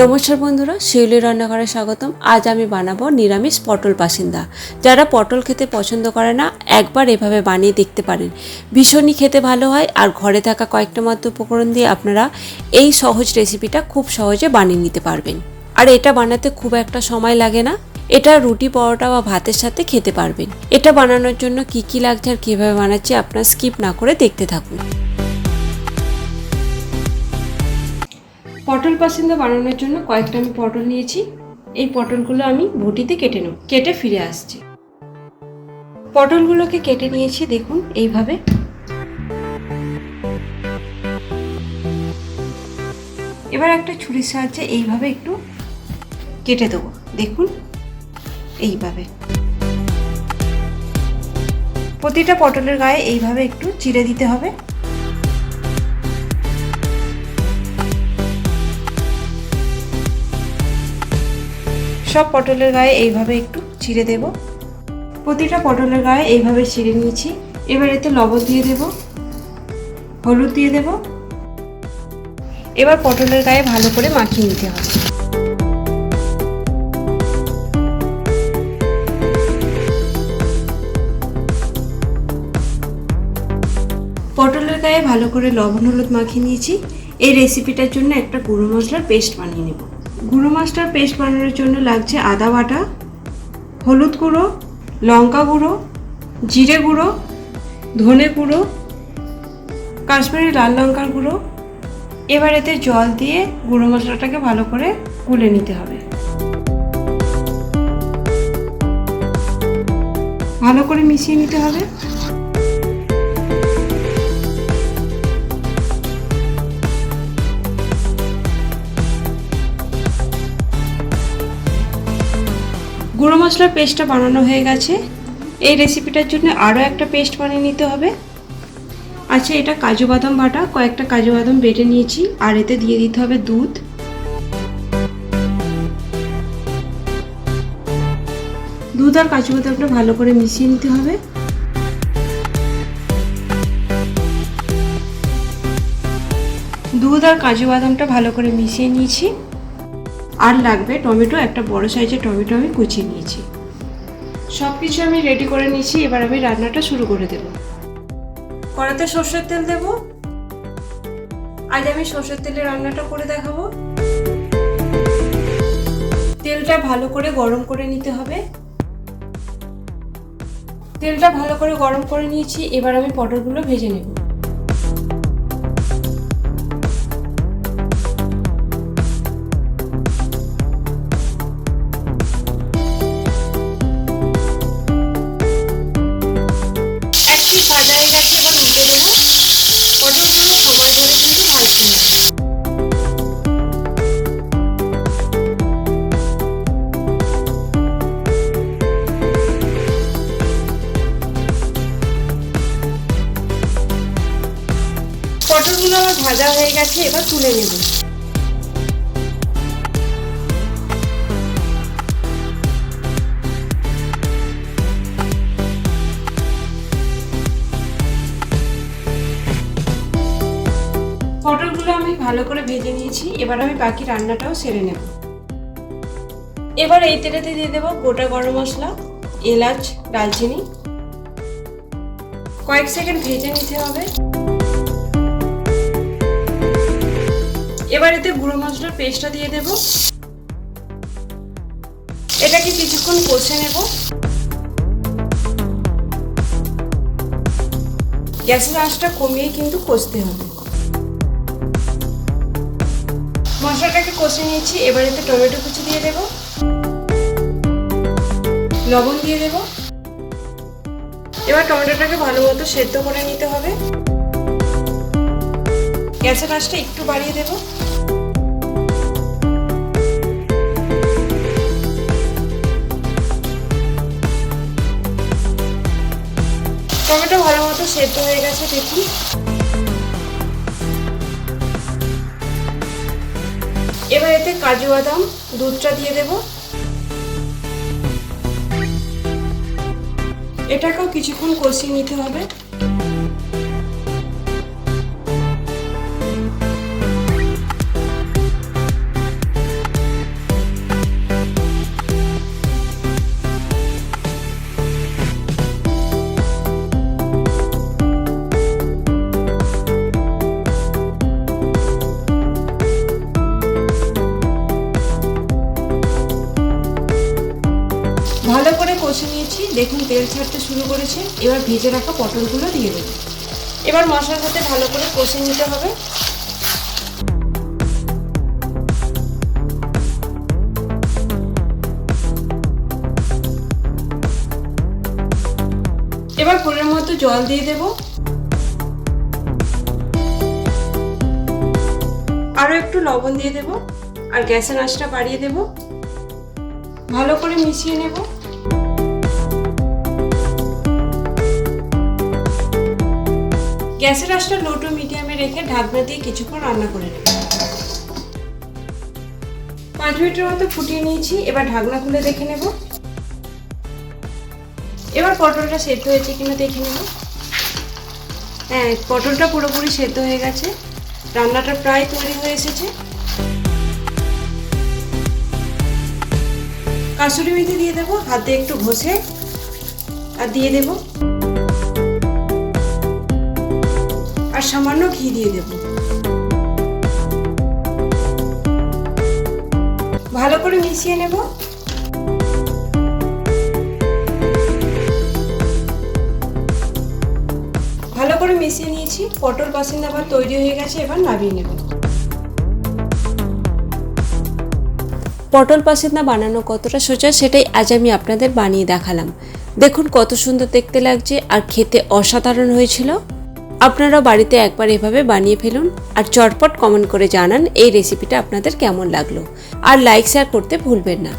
নমস্কার বন্ধুরা, শিউলি রান্নাঘরে স্বাগতম। আজ আমি বানাবো নিরামিষ পটল পাসিন্দা। যারা পটল খেতে পছন্দ করে না, একবার এভাবে বানিয়ে দেখতে পারেন। ভীষণই খেতে ভালো হয়, আর ঘরে থাকা কয়েকটা মাত্র উপকরণ দিয়ে আপনারা এই সহজ রেসিপিটা খুব সহজে বানিয়ে নিতে পারবেন। আর এটা বানাতে খুব একটা সময় লাগে না। এটা রুটি, পরোটা বা ভাতের সাথে খেতে পারবেন। এটা বানানোর জন্য কি কি লাগছে আর কীভাবে বানাচ্ছি আপনারা স্কিপ না করে দেখতে থাকুন। পটল পাসিন্দা বানানোর জন্য কয়েকটা আমি পটল নিয়েছি। এই পটলগুলো আমি বটিতে কেটে ফিরে আসছি। পটলগুলোকে কেটে নিয়েছি, দেখুন এইভাবে। এবার একটা ছুরির সাহায্যে এইভাবে একটু কেটে দেবো, দেখুন এইভাবে। প্রতিটা পটলের গায়ে এইভাবে একটু চিড়ে দিতে হবে। সব পটলের গায়ে এইভাবে একটু চিড়ে দেব। প্রতিটা পটলের গায়ে এইভাবে চিড়ে নিয়েছি। এবার এতে লবণ দিয়ে দেব, হলুদ দিয়ে দেব। এবার পটলের গায়ে ভালো করে মাখিয়ে নিতে হবে। পটলের গায়ে ভালো করে লবণ হলুদ মাখিয়ে নিয়েছি। এই রেসিপিটার জন্য একটা গুঁড়ো মশলার পেস্ট বানিয়ে নেব। গুঁড়ো মশলার পেস্ট বানানোর জন্য লাগছে আদা বাটা, হলুদ গুঁড়ো, লঙ্কা গুঁড়ো, জিরে গুঁড়ো, ধনে গুঁড়ো, কাশ্মীরি লাল লঙ্কার গুঁড়ো। এবার এতে জল দিয়ে গুঁড়ো মশলাটাকে ভালো করে গুলে নিতে হবে। ভালো করে মিশিয়ে নিতে হবে। গুঁড়ো মশলার পেস্টটা বানানো হয়ে গেছে। এই রেসিপিটার জন্য আরও একটা পেস্ট বানিয়ে নিতে হবে। আচ্ছা, এটা কাজু বাদাম বাটা, কয়েকটা কাজু বাদাম বেটে নিয়েছি। আর এতে দিয়ে দিতে হবে দুধ। দুধ আর কাজু বাদামটা ভালো করে মিশিয়ে নিতে হবে। দুধ আর কাজু বাদামটা ভালো করে মিশিয়ে নিয়েছি। আর লাগবে টমেটো, একটা বড় সাইজের টমেটো আমি কুচিয়ে নিয়েছি। সব কিছু আমি রেডি করে নিয়েছি। এবার আমি রান্নাটা শুরু করে দেব। কড়াতে সর্ষের তেল দেব। আজ আমি সর্ষের তেলে রান্নাটা করে দেখাবো। তেলটা ভালো করে গরম করে নিতে হবে। তেলটা ভালো করে গরম করে নিয়েছি। এবার আমি পটলগুলো ভেজে নেব। ভাজা হয়ে গেছে, এবার উল্টে দেবো। পটলগুলো সময় ধরে কিন্তু ভাজতে হবে। পটলগুলো আমার ভাজা হয়ে গেছে, এবার তুলে নেব। পটলগুলো আমি ভালো করে ভেজে নিয়েছি। এবার আমি বাকি রান্নাটাও সেরে নেব। এবার এই তেলেতে দিয়ে দেবো গোটা গরম মশলা, এলাচ, দারচিনি। কয়েক সেকেন্ড ভেজে নিতে হবে। এবার এতে গুঁড়ো মশলার পেস্টটা দিয়ে দেব। এটাকে কিছুক্ষণ কষে নেব। গ্যাসের আঁচটা কমিয়ে কিন্তু কষতে হবে। মশলাটাকে কষে নিয়েছি। এবার এতে টমেটো কুচি দিয়ে দেব, লবণ দিয়ে দেব। এবার টমেটোটাকে ভালো মতো সেদ্ধ করে নিতে হবে। গ্যাসের আঁচটা একটু বাড়িয়ে দেব। টমেটো ভালো মতো সেদ্ধ হয়ে গেছে, দেখুন। এবার এতে কাজু বাদাম, দুধটা দিয়ে দেব। এটাকেও কিছুক্ষণ কষিয়ে নিতে হবে। দেখুন তেল ছাড়তে শুরু করেছে। এবার ভেজে রাখা পটলগুলো দিয়ে দেবো। এবার মশলার সাথে ভালো করে কষে নিতে হবে। এবার পরিমাণ মতো জল দিয়ে দেব। আরো একটু লবণ দিয়ে দেব আর গ্যাসের আঁচটা বাড়িয়ে দেব। ভালো করে মিশিয়ে নেব। গ্যাসের আঁচটা লো টু মিডিয়ামে রেখে ঢাকনা দিয়ে কিছুক্ষণ রান্না করে নেব। 5 মিনিটের মতো ফুটিয়ে নিয়েছি। এবার ঢাকনা খুলে দেখে নেব। এবার পটলটা সেদ্ধ হয়েছে কিনা দেখে নেব। হ্যাঁ, পটলটা পুরোপুরি সেদ্ধ হয়ে গেছে। রান্নাটা প্রায় তৈরি হয়ে এসেছে। কাসুরি মেথি দিয়ে দেবো, হাতে একটু ঘষে, আর দিয়ে দেব আর সামান্য ঘি দিয়ে দেব। ভালো করে মিশিয়ে নেব। ভালো করে মিশিয়ে নিয়েছি। পটল পাসিন্দা ভাত তৈরি হয়ে গেছে। এবার নামিয়ে নেব। পটল পাসিন্দা বানানো কতটা সোজা সেটাই আজ আমি আপনাদের বানিয়ে দেখালাম। দেখুন কত সুন্দর দেখতে লাগছে আর খেতে অসাধারণ হয়েছিল। আপনারা বাড়িতে একবার এভাবে বানিয়ে ফেলুন আর চটপট কমেন্ট করে জানান এই রেসিপিটা আপনাদের কেমন লাগলো। আর লাইক শেয়ার করতে ভুলবেন না।